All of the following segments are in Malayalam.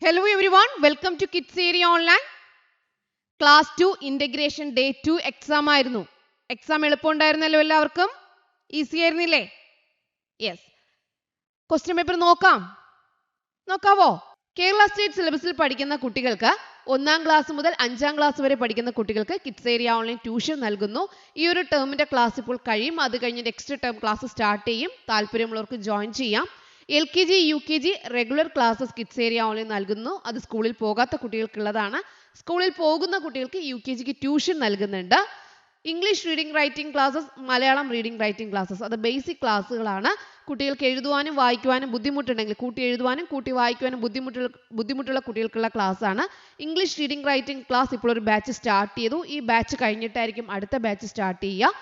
Hello everyone, welcome to Kids Area Online. Class 2 Integration Day 2 exam ആയിരുന്നു. എക്സാം എളുപ്പമുണ്ടായിരുന്നല്ലോ എല്ലാവർക്കും? ഈസി ആയിരുന്നില്ലേ? യെസ്. ക്വസ്റ്റ്യൻ പേപ്പർ നോക്കാവോ? കേരള സ്റ്റേറ്റ് സിലബസിൽ പഠിക്കുന്ന കുട്ടികൾക്ക് 1ാം ക്ലാസ് മുതൽ 5ാം ക്ലാസ് വരെ പഠിക്കുന്ന കുട്ടികൾക്ക് കിഡ്സ് ഏരിയ ഓൺലൈൻ ട്യൂഷൻ നൽകുന്നു. ഈ ഒരു ടേമിന്റെ ക്ലാസ് ഇപ്പോൾ കഴിയും. അത് കഴിഞ്ഞ് നെക്സ്റ്റ് ടേം ക്ലാസ് സ്റ്റാർട്ട് ചെയ്യും. താല്പര്യമുള്ളവർക്ക് ജോയിൻ ചെയ്യാം. LKG, UKG regular classes kids area online നൽകുന്നു. അത് സ്കൂളിൽ പോകാത്ത കുട്ടികൾക്കുള്ളതാണ്. സ്കൂളിൽ പോകുന്ന കുട്ടികൾക്ക് UKGക്ക് ട്യൂഷൻ നൽകുന്നുണ്ട്. English reading writing classes, Malayalam reading writing classes, അത് ബേസിക് ക്ലാസ്സുകളാണ്. കുട്ടികൾക്ക് എഴുതുവാനും വായിക്കുവാനും ബുദ്ധിമുട്ടുണ്ടെങ്കിൽ കൂട്ടി എഴുതുവാനും കൂട്ടി വായിക്കുവാനും ബുദ്ധിമുട്ടുള്ള കുട്ടികൾക്കുള്ള ക്ലാസ് ആണ്. ഇംഗ്ലീഷ് റീഡിംഗ് റൈറ്റിംഗ് ക്ലാസ് ഇപ്പോൾ ഒരു ബാച്ച് സ്റ്റാർട്ട് ചെയ്തു. ഈ ബാച്ച് കഴിഞ്ഞിട്ടായിരിക്കും അടുത്ത ബാച്ച് സ്റ്റാർട്ട് ചെയ്യുക.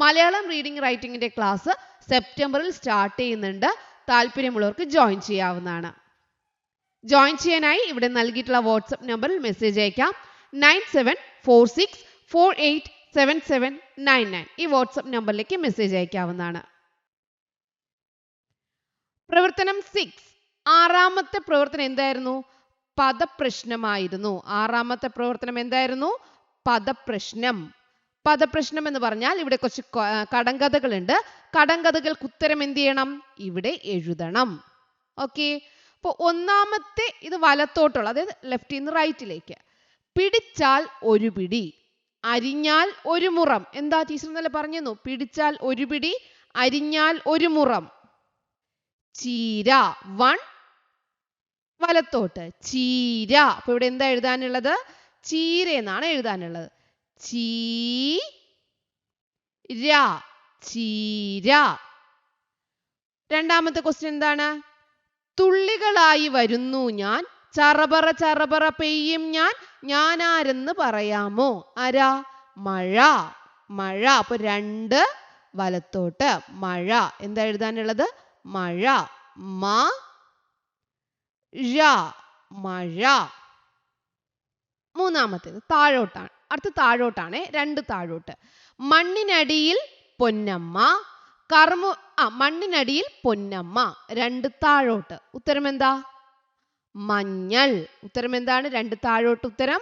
മലയാളം റീഡിംഗ് റൈറ്റിംഗിന്റെ ക്ലാസ് സെപ്റ്റംബറിൽ സ്റ്റാർട്ട് ചെയ്യുന്നുണ്ട്. താല്പര്യമുള്ളവർക്ക് ജോയിൻ ചെയ്യാവുന്നതാണ്. ജോയിൻ ചെയ്യാനായി ഇവിടെ നൽകിയിട്ടുള്ള വാട്സ്ആപ്പ് നമ്പറിൽ മെസ്സേജ് അയക്കാം. 9746487799 ഈ വാട്സ്ആപ്പ് നമ്പറിലേക്ക് മെസ്സേജ് അയക്കാവുന്നതാണ്. പ്രവർത്തനം 6, ആറാമത്തെ പ്രവർത്തനം എന്തായിരുന്നു? പദപ്രശ്നമായിരുന്നു. ആറാമത്തെ പ്രവർത്തനം എന്തായിരുന്നു? പദപ്രശ്നം. പദപ്രശ്നം എന്ന് പറഞ്ഞാൽ ഇവിടെ കുറച്ച് കടങ്കഥകളുണ്ട്. കടങ്കഥകൾക്ക് ഉത്തരം എന്ത് ചെയ്യണം? ഇവിടെ എഴുതണം. ഓക്കെ. അപ്പോൾ ഒന്നാമത്തെ ഇത് വലത്തോട്ടുള്ള, അതായത് ലെഫ്റ്റിൽ നിന്ന് റൈറ്റിലേക്ക്. പിടിച്ചാൽ ഒരു പിടി, അരിഞ്ഞാൽ ഒരു മുറം. എന്താ ടീച്ചർ ഇന്നലെ പറഞ്ഞു? പിടിച്ചാൽ ഒരു പിടി, അരിഞ്ഞാൽ ഒരു മുറം. ചീര 1 വലത്തോട്ട്, ചീര. അപ്പൊ ഇവിടെ എന്താ എഴുതാനുള്ളത്? ചീര എന്നാണ് എഴുതാനുള്ളത്. ചീര, ചീര. രണ്ടാമത്തെ ക്വസ്റ്റ്യൻ എന്താണ്? തുള്ളികളായി വരുന്നു ഞാൻ, ചറപറ ചറപറ പെയ്യും ഞാൻ ആരെന്ന് പറയാമോ? ആരാ? മഴ, മഴ. അപ്പൊ 2 വലത്തോട്ട്, മഴ. എന്താ എഴുതാനുള്ളത്? മഴ, മഴ. മൂന്നാമത്തേത് താഴോട്ടാണ്. അടുത്ത താഴോട്ടാണ്, 2 താഴോട്ട്. മണ്ണിനടിയിൽ പൊന്നമ്മ, മണ്ണിനടിയിൽ പൊന്നമ്മ. 2 താഴോട്ട്. ഉത്തരം എന്താ? മഞ്ഞൾ. ഉത്തരം എന്താണ്? 2 താഴോട്ട് ഉത്തരം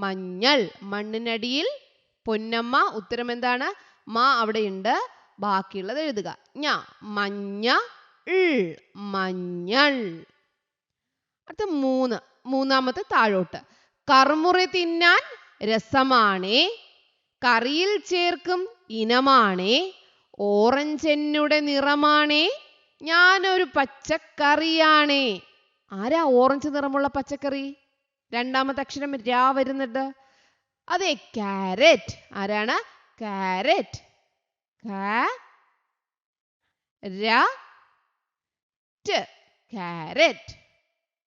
മഞ്ഞൾ. മണ്ണിനടിയിൽ പൊന്നമ്മ. ഉത്തരം എന്താണ്? അവിടെയുണ്ട്. ബാക്കിയുള്ളത് എഴുതുക. മഞ്ഞൾ, മഞ്ഞൾ. അടുത്ത 3, മൂന്നാമത്തെ താഴോട്ട്. കറുമുറ തിന്നാൻ രസമാണേ, കറിയിൽ ചേർക്കും ഇനമാണേ, ഓറഞ്ചെന്നുടെ നിറമാണേ, ഞാനൊരു പച്ചക്കറിയാണേ. ആരാ ഓറഞ്ച് നിറമുള്ള പച്ചക്കറി? രണ്ടാമത്തെ അക്ഷരം രാ വരുന്നുണ്ട്. അതെ, കാരറ്റ്. ആരാണ്? കാരറ്റ്. കാരറ്റ്.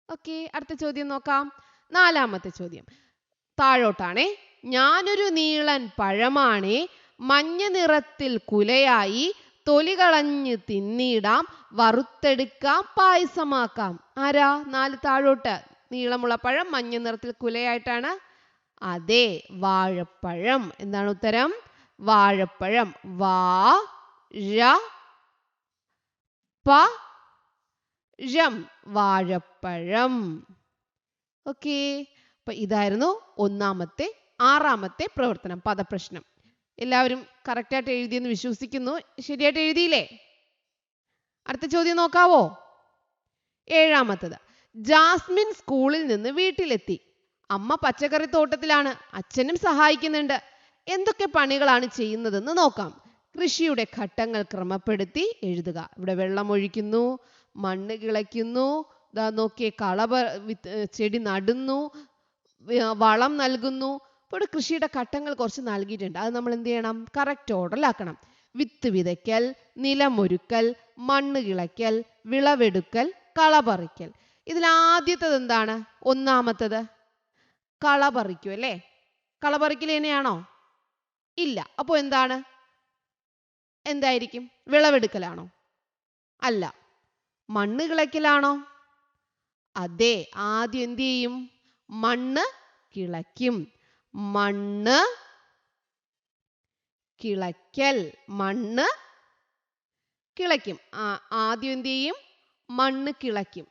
ഓക്കെ. അടുത്ത ചോദ്യം നോക്കാം. 4ാമത്തെ ചോദ്യം താഴോട്ടാണേ. ഞാനൊരു നീളൻ പഴമാണേ, മഞ്ഞ നിറത്തിൽ കുലയായി, തൊലി കളഞ്ഞ് തിന്നിടാം, വറുത്തെടുക്കാം, പായസമാക്കാം. ആരാ? 4 താഴോട്ട്. നീളമുള്ള പഴം, മഞ്ഞ നിറത്തിൽ കുലയായിട്ടാണ്. അതെ, വാഴപ്പഴം. എന്താണ് ഉത്തരം? വാഴപ്പഴം. വാഴപ്പഴം. ഓക്കെ. അപ്പൊ ഇതായിരുന്നു ഒന്നാമത്തെ 6ാമത്തെ പ്രവർത്തനം, പദപ്രശ്നം. എല്ലാവരും കറക്റ്റായിട്ട് എഴുതിയെന്ന് വിശ്വസിക്കുന്നു. ശരിയായിട്ട് എഴുതിയില്ലേ? അടുത്ത ചോദ്യം നോക്കാവോ? 7ാമത്തത്. ജാസ്മിൻ സ്കൂളിൽ നിന്ന് വീട്ടിലെത്തി. അമ്മ പച്ചക്കറി തോട്ടത്തിലാണ്, അച്ഛനും സഹായിക്കുന്നുണ്ട്. എന്തൊക്കെ പണികളാണ് ചെയ്യുന്നതെന്ന് നോക്കാം. കൃഷിയുടെ ഘട്ടങ്ങൾ ക്രമപ്പെടുത്തി എഴുതുക. ഇവിടെ വെള്ളമൊഴിക്കുന്നു, മണ്ണ് കിളയ്ക്കുന്നു, നോക്കിയേ ചെടി നടുന്നു, വളം നൽകുന്നു. ഇപ്പോൾ കൃഷിയുടെ ഘട്ടങ്ങൾ കുറച്ച് നൽകിയിട്ടുണ്ട്. അത് നമ്മൾ എന്ത് ചെയ്യണം? കറക്റ്റ് ഓർഡറിലാക്കണം. വിത്ത് വിതയ്ക്കൽ, നിലമൊരുക്കൽ, മണ്ണ് കിളയ്ക്കൽ, വിളവെടുക്കൽ, കളപറിക്കൽ. ഇതിൽ ആദ്യത്തേത് എന്താണ്? ഒന്നാമത്തേത് കളപറിക്കും അല്ലേ? കളപറിക്കൽ തന്നെയാണോ? ഇല്ല. അപ്പോൾ എന്തായിരിക്കും? വിളവെടുക്കലാണോ? അല്ല. മണ്ണ് കിളയ്ക്കലാണോ? അതെ. ആദ്യം എന്ത് ചെയ്യും? മണ്ണ് കിളയ്ക്കും. മണ്ണ് കിളയ്ക്കൽ, മണ്ണ് കിളയ്ക്കും. ആദ്യം എന്ത് ചെയ്യും? മണ്ണ് കിളയ്ക്കും.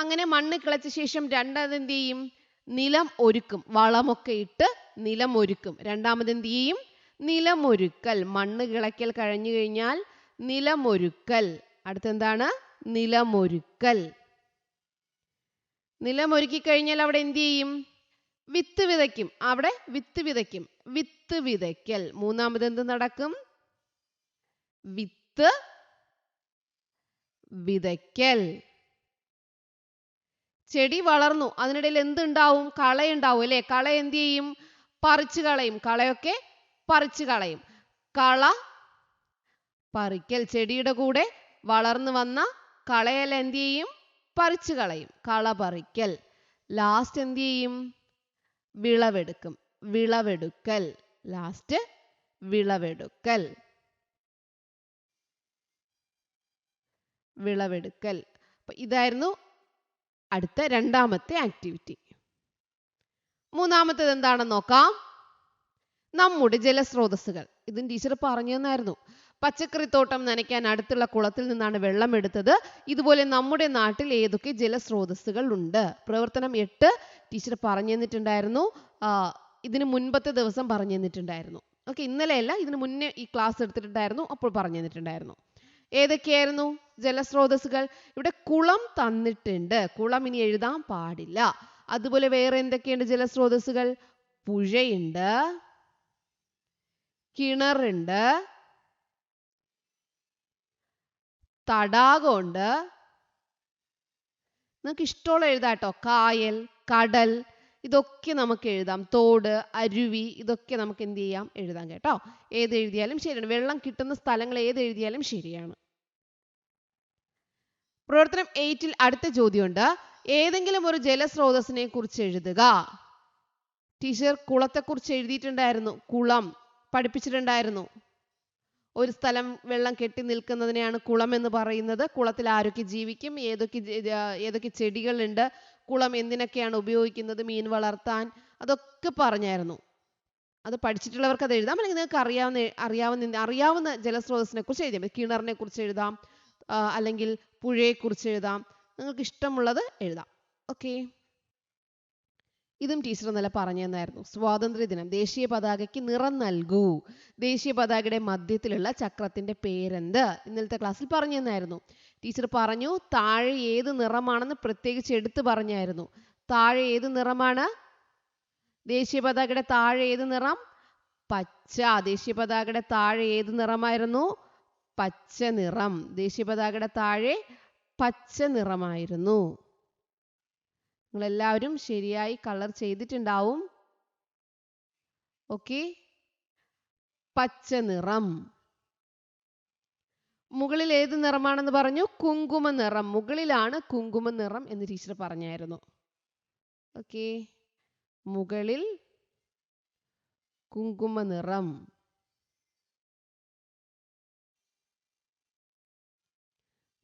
അങ്ങനെ മണ്ണ് കിളച്ച ശേഷം രണ്ടാമത് എന്ത് ചെയ്യും? നിലം ഒരുക്കും. വളമൊക്കെ ഇട്ട് നിലം ഒരുക്കും. രണ്ടാമത് എന്ത് ചെയ്യും? നിലമൊരുക്കൽ. മണ്ണ് കിളയ്ക്കൽ കഴിഞ്ഞു കഴിഞ്ഞാൽ നിലമൊരുക്കൽ. അടുത്തെന്താണ്? നിലമൊരുക്കൽ. നിലമൊരുക്കി കഴിഞ്ഞാൽ അവിടെ എന്ത് ചെയ്യും? വിത്ത് വിതയ്ക്കും. അവിടെ വിത്ത് വിതയ്ക്കും. വിത്ത് വിതയ്ക്കൽ. മൂന്നാമത് എന്ത് നടക്കും? വിത്ത് വിതയ്ക്കൽ. ചെടി വളർന്നു. അതിനിടയിൽ എന്തുണ്ടാവും? കളയുണ്ടാവും അല്ലേ? കള എന്ത് ചെയ്യും? പറിച്ചു കളയും. കളയൊക്കെ പറിച്ചു കളയും. കള പറിക്കൽ. ചെടിയുടെ കൂടെ വളർന്നു വന്ന കളയെല്ലാം എന്ത് ചെയ്യും? പറിച്ചു കളയും. കള പറിക്കൽ. ലാസ്റ്റ് എന്ത് ചെയ്യും? വിളവെടുക്കും. വിളവെടുക്കൽ. ലാസ്റ്റ് വിളവെടുക്കൽ. വിളവെടുക്കൽ. അപ്പൊ ഇതായിരുന്നു അടുത്ത രണ്ടാമത്തെ ആക്ടിവിറ്റി. മൂന്നാമത്തേത് എന്താണെന്ന് നോക്കാം. നമ്മുടെ ജലസ്രോതസ്സുകൾ. ഇതും ടീച്ചർ പറഞ്ഞു തന്നായിരുന്നു. പച്ചക്കറിത്തോട്ടം നനയ്ക്കാൻ അടുത്തുള്ള കുളത്തിൽ നിന്നാണ് വെള്ളം എടുത്തത്. ഇതുപോലെ നമ്മുടെ നാട്ടിൽ ഏതൊക്കെ ജലസ്രോതസ്സുകൾ ഉണ്ട്? പ്രവർത്തനം 8 ടീച്ചർ പറഞ്ഞു തന്നിട്ടുണ്ടായിരുന്നു. ഇതിന് മുൻപത്തെ ദിവസം പറഞ്ഞു തന്നിട്ടുണ്ടായിരുന്നു. ഓക്കെ, ഇന്നലെയല്ല, ഇതിന് മുന്നേ ഈ ക്ലാസ് എടുത്തിട്ടുണ്ടായിരുന്നു. അപ്പോൾ പറഞ്ഞു തന്നിട്ടുണ്ടായിരുന്നു. ഏതൊക്കെയായിരുന്നു ജലസ്രോതസ്സുകൾ? ഇവിടെ കുളം തന്നിട്ടുണ്ട്. കുളം ഇനി എഴുതാൻ പാടില്ല. അതുപോലെ വേറെ എന്തൊക്കെയുണ്ട് ജലസ്രോതസ്സുകൾ? പുഴയുണ്ട്, കിണറുണ്ട്, തടാകമുണ്ട്. നിങ്ങൾക്ക് ഇഷ്ടമുള്ള എഴുതാട്ടോ. കായൽ, കടൽ, ഇതൊക്കെ നമുക്ക് എഴുതാം. തോട്, അരുവി, ഇതൊക്കെ നമുക്ക് എന്ത് ചെയ്യാം? എഴുതാം കേട്ടോ. ഏത് എഴുതിയാലും ശരിയാണ്. വെള്ളം കിട്ടുന്ന സ്ഥലങ്ങൾ ഏത് എഴുതിയാലും ശരിയാണ്. പ്രവർത്തനം 8 അടുത്ത ചോദ്യമുണ്ട്. ഏതെങ്കിലും ഒരു ജലസ്രോതസ്സിനെ കുറിച്ച് എഴുതുക. ടീച്ചർ കുളത്തെക്കുറിച്ച് എഴുതിയിട്ടുണ്ടായിരുന്നു. കുളം പഠിപ്പിച്ചിട്ടുണ്ടായിരുന്നു. ഒരു സ്ഥലം വെള്ളം കെട്ടി നിൽക്കുന്നതിനെയാണ് കുളം എന്ന് പറയുന്നത്. കുളത്തിൽ ആരൊക്കെ ജീവിക്കും? ഏതൊക്കെ ചെടികളുണ്ട്? കുളം എന്തിനൊക്കെയാണ് ഉപയോഗിക്കുന്നത്? മീൻ വളർത്താൻ, അതൊക്കെ പറഞ്ഞായിരുന്നു. അത് പഠിച്ചിട്ടുള്ളവർക്ക് അത് എഴുതാം. അല്ലെങ്കിൽ നിങ്ങൾക്ക് അറിയാവുന്ന ജലസ്രോതസ്സിനെ കുറിച്ച് എഴുതാം. കിണറിനെ കുറിച്ച് എഴുതാം, അല്ലെങ്കിൽ പുഴയെക്കുറിച്ച് എഴുതാം. നിങ്ങൾക്ക് ഇഷ്ടമുള്ളത് എഴുതാം. ഓക്കെ, ഇതും ടീച്ചർ ഇന്നലെ പറഞ്ഞു തന്നായിരുന്നു. സ്വാതന്ത്ര്യദിനം. ദേശീയ പതാകയ്ക്ക് നിറം നൽകൂ. ദേശീയ പതാകയുടെ മധ്യത്തിലുള്ള ചക്രത്തിന്റെ പേരെന്ത്? ഇന്നലത്തെ ക്ലാസ്സിൽ പറഞ്ഞു തന്നായിരുന്നു. ടീച്ചർ പറഞ്ഞു താഴെ ഏത് നിറമാണെന്ന് പ്രത്യേകിച്ച് എടുത്തു പറഞ്ഞായിരുന്നു. താഴെ ഏത് നിറമാണ്? ദേശീയ പതാകയുടെ താഴെ ഏത് നിറം? പച്ച. ദേശീയ പതാകയുടെ താഴെ ഏത് നിറമായിരുന്നു? പച്ച നിറം. ദേശീയ പതാകയുടെ താഴെ പച്ച നിറമായിരുന്നു. നിങ്ങളെല്ലാവരും ശരിയായി കളർ ചെയ്തിട്ടുണ്ടാവും. ഓക്കെ, പച്ച നിറം. മുകളിൽ ഏത് നിറമാണെന്ന് പറഞ്ഞു? കുങ്കുമ നിറം. മുകളിലാണ് കുങ്കുമ നിറം എന്ന് ടീച്ചർ പറഞ്ഞായിരുന്നു. ഓക്കെ, മുകളിൽ കുങ്കുമ നിറം.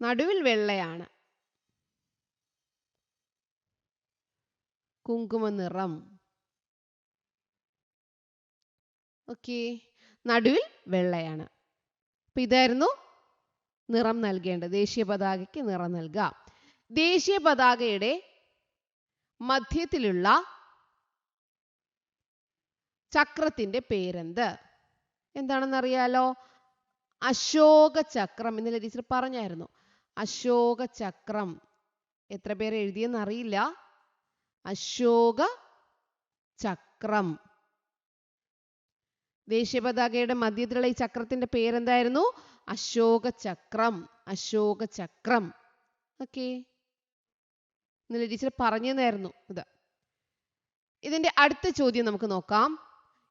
നടുവിൽ വെള്ളയാണ്. കുങ്കുമ നിറം. ഓക്കെ, നടുവിൽ വെള്ളയാണ്. അപ്പൊ ഇതായിരുന്നു നിറം നൽകേണ്ടത്. ദേശീയ പതാകയ്ക്ക് നിറം നൽകുക. ദേശീയ പതാകയുടെ മധ്യത്തിലുള്ള ചക്രത്തിന്റെ പേരെന്ത്? എന്താണെന്ന് അറിയാലോ? അശോക ചക്രം. ഇന്നലെ ടീച്ചർ പറഞ്ഞായിരുന്നു. അശോക ചക്രം. എത്ര പേര് എഴുതിയെന്ന് അറിയില്ല. അശോക ചക്രം. ദേശീയ പതാകയുടെ മധ്യത്തിലുള്ള ഈ ചക്രത്തിന്റെ പേരെന്തായിരുന്നു? അശോക ചക്രം. അശോക ചക്രം. ഓക്കെ, ഇന്നലെ ടീച്ചർ പറഞ്ഞു തന്നായിരുന്നു ഇത്. ഇതിന്റെ അടുത്ത ചോദ്യം നമുക്ക് നോക്കാം.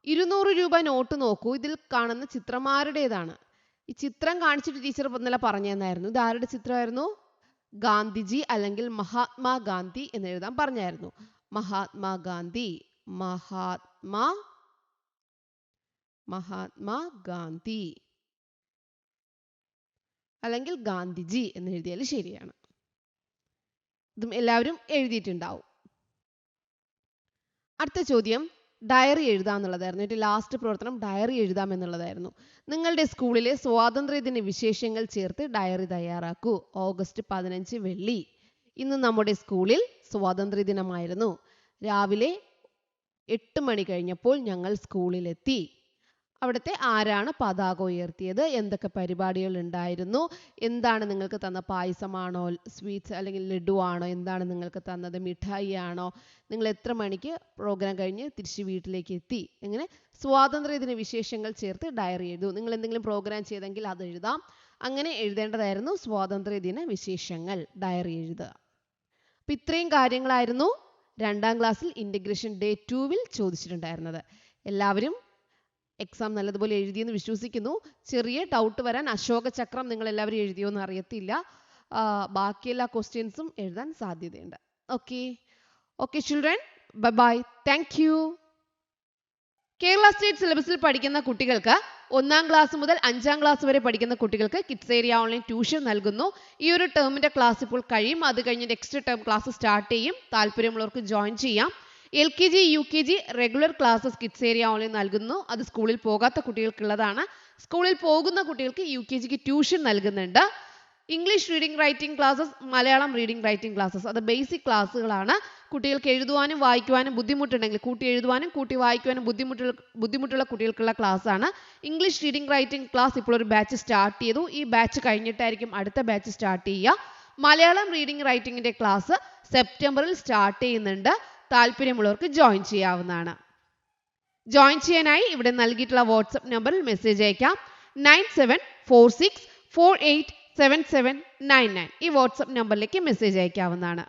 200 രൂപ നോട്ട് നോക്കൂ. ഇതിൽ കാണുന്ന ചിത്രം ആരുടേതാണ്? ഈ ചിത്രം കാണിച്ചിട്ട് ടീച്ചർ ഇന്നലെ പറഞ്ഞു തന്നായിരുന്നു. ഇത് ആരുടെ ചിത്രമായിരുന്നു? ഗാന്ധിജി അല്ലെങ്കിൽ മഹാത്മാ ഗാന്ധി എന്ന് എഴുതാൻ പറഞ്ഞായിരുന്നു. മഹാത്മാ ഗാന്ധി. മഹാത്മാ ഗാന്ധി അല്ലെങ്കിൽ ഗാന്ധിജി എന്ന് എഴുതിയാൽ ശരിയാണ്. ഇതും എല്ലാവരും എഴുതിയിട്ടുണ്ടാവും. അടുത്ത ചോദ്യം ഡയറി എഴുതാന്നുള്ളതായിരുന്നു. ഏറ്റവും ലാസ്റ്റ് പ്രവർത്തനം ഡയറി എഴുതാം എന്നുള്ളതായിരുന്നു. നിങ്ങളുടെ സ്കൂളിലെ സ്വാതന്ത്ര്യദിന വിശേഷങ്ങൾ ചേർത്ത് ഡയറി തയ്യാറാക്കൂ. ഓഗസ്റ്റ് 15 വെള്ളി. ഇന്ന് നമ്മുടെ സ്കൂളിൽ സ്വാതന്ത്ര്യദിനമായിരുന്നു. രാവിലെ 8 മണി കഴിഞ്ഞപ്പോൾ ഞങ്ങൾ സ്കൂളിലെത്തി. അവിടുത്തെ ആരാണ് പതാക ഉയർത്തിയത്, എന്തൊക്കെ പരിപാടികൾ ഉണ്ടായിരുന്നു, എന്താണ് നിങ്ങൾക്ക് തന്ന പായസമാണോ, സ്വീറ്റ്സ് അല്ലെങ്കിൽ ലഡു ആണോ, എന്താണ് നിങ്ങൾക്ക് തന്നത്, മിഠായി ആണോ, നിങ്ങൾ എത്ര മണിക്ക് പ്രോഗ്രാം കഴിഞ്ഞ് തിരിച്ച് വീട്ടിലേക്ക് എത്തി, ഇങ്ങനെ സ്വാതന്ത്ര്യദിന വിശേഷങ്ങൾ ചേർത്ത് ഡയറി എഴുതൂ. നിങ്ങൾ എന്തെങ്കിലും പ്രോഗ്രാം ചെയ്തെങ്കിൽ അത് എഴുതാം. അങ്ങനെ എഴുതേണ്ടതായിരുന്നു സ്വാതന്ത്ര്യദിന വിശേഷങ്ങൾ, ഡയറി എഴുതുക. അപ്പം ഇത്രയും കാര്യങ്ങളായിരുന്നു 2ാം ക്ലാസ്സിൽ ഇൻ്റഗ്രേഷൻ ഡേ 2-വിൽ ചോദിച്ചിട്ടുണ്ടായിരുന്നത്. എല്ലാവരും എക്സാം നല്ലതുപോലെ എഴുതിയെന്ന് വിശ്വസിക്കുന്നു. ചെറിയ ഡൗട്ട് വരാൻ അശോക ചക്രം നിങ്ങൾ എല്ലാവരും എഴുതിയോ എന്ന് അറിയത്തില്ല. ബാക്കി എല്ലാ ക്വസ്റ്റ്യൻസും എഴുതാൻ സാധ്യതയുണ്ട്. Okay children, bye bye, thank you. Kerala state സിലബസിൽ പഠിക്കുന്ന കുട്ടികൾക്ക് 1ാം ക്ലാസ് മുതൽ 5ാം ക്ലാസ് വരെ പഠിക്കുന്ന കുട്ടികൾക്ക് കിഡ്സ് ഏരിയ ഓൺലൈൻ ട്യൂഷൻ നൽകുന്നു. ഈ ഒരു ടേമിന്റെ ക്ലാസ് ഇപ്പോൾ കഴിയും. അത് കഴിഞ്ഞ് നെക്സ്റ്റ് ടേം ക്ലാസ് സ്റ്റാർട്ട് ചെയ്യും. താല്പര്യമുള്ളവർക്ക് ജോയിൻ ചെയ്യാം. LKG UKG regular classes kids area online നൽകുന്നു. അത് സ്കൂളിൽ പോകാത്ത കുട്ടികൾക്കുള്ളതാണ്. സ്കൂളിൽ പോകുന്ന കുട്ടികൾക്ക് UKGക്ക് ട്യൂഷൻ നൽകുന്നുണ്ട്. English reading writing classes, Malayalam reading writing classes, അത് ബേസിക് ക്ലാസ്സുകളാണ്. കുട്ടികൾക്ക് എഴുതുവാനും വായിക്കുവാനും ബുദ്ധിമുട്ടുണ്ടെങ്കിൽ, കൂട്ടി എഴുതുവാനും കൂട്ടി വായിക്കുവാനും ബുദ്ധിമുട്ടുള്ള കുട്ടികൾക്കുള്ള ക്ലാസ്സാണ്. ഇംഗ്ലീഷ് റീഡിംഗ് റൈറ്റിംഗ് ക്ലാസ് ഇപ്പോൾ ഒരു ബാച്ച് സ്റ്റാർട്ട് ചെയ്തു. ഈ ബാച്ച് കഴിഞ്ഞിട്ടായിരിക്കും അടുത്ത ബാച്ച് സ്റ്റാർട്ട് ചെയ്യുക. മലയാളം റീഡിംഗ് റൈറ്റിംഗിന്റെ ക്ലാസ് സെപ്റ്റംബറിൽ സ്റ്റാർട്ട് ചെയ്യുന്നുണ്ട്. താല്പര്യമുള്ളവർക്ക് ജോയിൻ ചെയ്യാവുന്നതാണ്. ജോയിൻ ചെയ്യാനായി ഇവിടെ നൽകിയിട്ടുള്ള വാട്സപ്പ് നമ്പറിൽ മെസ്സേജ് അയക്കാം. 9746487799 ഈ വാട്സപ്പ് നമ്പറിലേക്ക് മെസ്സേജ് അയക്കാവുന്നതാണ്.